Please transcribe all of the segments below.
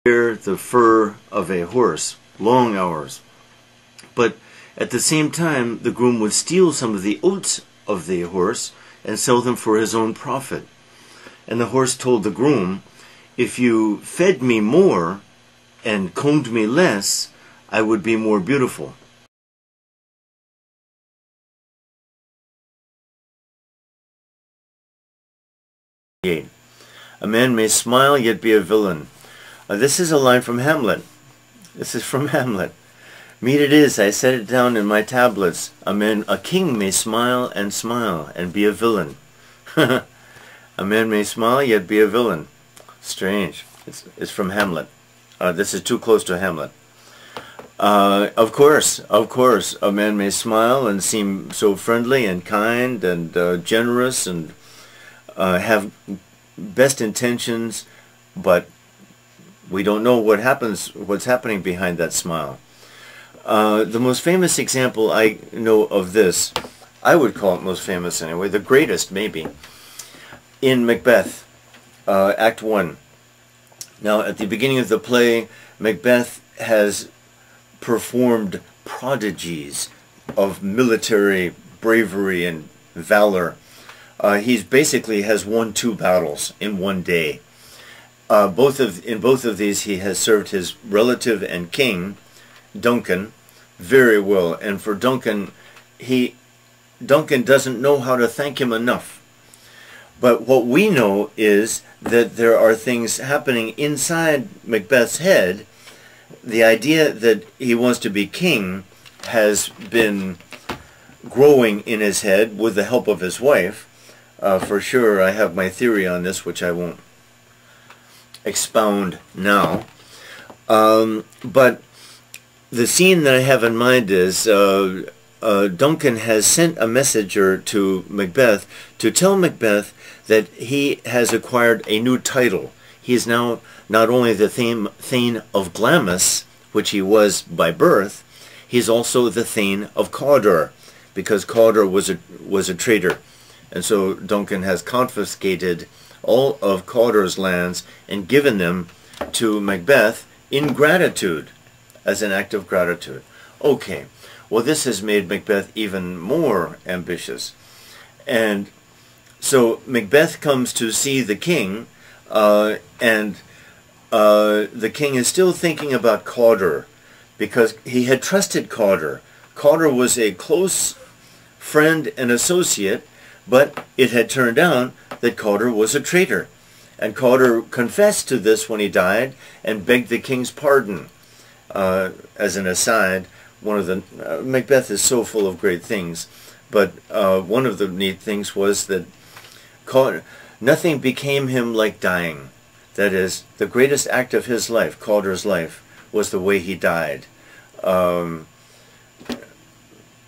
the fur of a horse, long hours. But at the same time, the groom would steal some of the oats of the horse and sell them for his own profit. And the horse told the groom, "If you fed me more and combed me less, I would be more beautiful." A man may smile yet be a villain. This is a line from Hamlet. This is from Hamlet. Meet it is, I set it down in my tablets. A king may smile and be a villain. A man may smile yet be a villain. Strange. It's from Hamlet. This is too close to Hamlet. Of course, a man may smile and seem so friendly and kind and generous and have best intentions, but we don't know what's happening behind that smile. The most famous example I know of this, I would call it most famous anyway, the greatest maybe, in Macbeth, Act 1. Now, at the beginning of the play, Macbeth has performed prodigies of military bravery and valor. He basically has won 2 battles in one day. In both of these, he has served his relative and king, Duncan, very well. And for Duncan doesn't know how to thank him enough. But what we know is that there are things happening inside Macbeth's head. The idea that he wants to be king has been growing in his head with the help of his wife. For sure, I have my theory on this, which I won't expound now. But the scene that I have in mind is Duncan has sent a messenger to Macbeth to tell Macbeth that he has acquired a new title. He is now not only the Thane of Glamis, which he was by birth, he's also the Thane of Cawdor, because Cawdor was a traitor. And so Duncan has confiscated all of Cawdor's lands and given them to Macbeth in gratitude, as an act of gratitude. Okay, well, this has made Macbeth even more ambitious. And so Macbeth comes to see the king, and the king is still thinking about Cawdor, because he had trusted Cawdor. Cawdor was a close friend and associate, but it had turned out that Cawdor was a traitor. And Cawdor confessed to this when he died and begged the king's pardon. As an aside, Macbeth is so full of great things, but one of the neat things was that nothing became him like dying. That is, the greatest act of his life, Cawdor's life, was the way he died.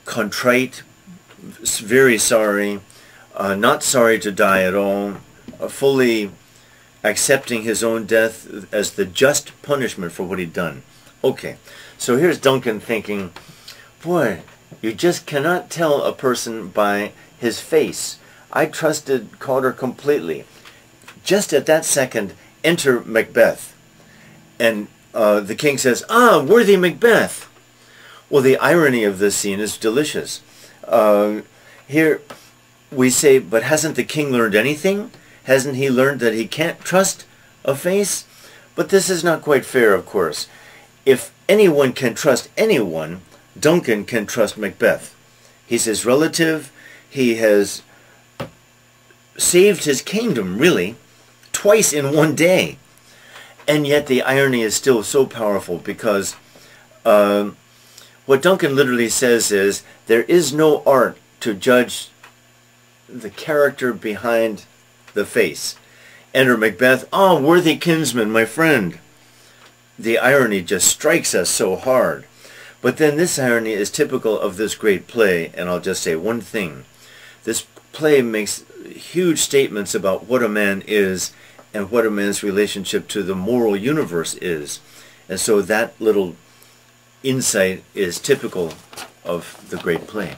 Contrite, very sorry, not sorry to die at all, fully accepting his own death as the just punishment for what he'd done. Okay, so here's Duncan thinking, boy, you just cannot tell a person by his face. I trusted Cawdor completely. Just at that second, enter Macbeth. And the king says, "Ah, worthy Macbeth." Well, the irony of this scene is delicious. Here we say, but hasn't the king learned anything? Hasn't he learned that he can't trust a face? But this is not quite fair, of course. If anyone can trust anyone, Duncan can trust Macbeth. He's his relative. He has saved his kingdom, really, twice in one day. And yet the irony is still so powerful, because what Duncan literally says is, there is no art to judge the character behind the face. Enter Macbeth, "Ah, worthy kinsman, my friend." The irony just strikes us so hard. But then this irony is typical of this great play, and I'll just say one thing. This play makes huge statements about what a man is and what a man's relationship to the moral universe is. And so that little insight is typical of the great play.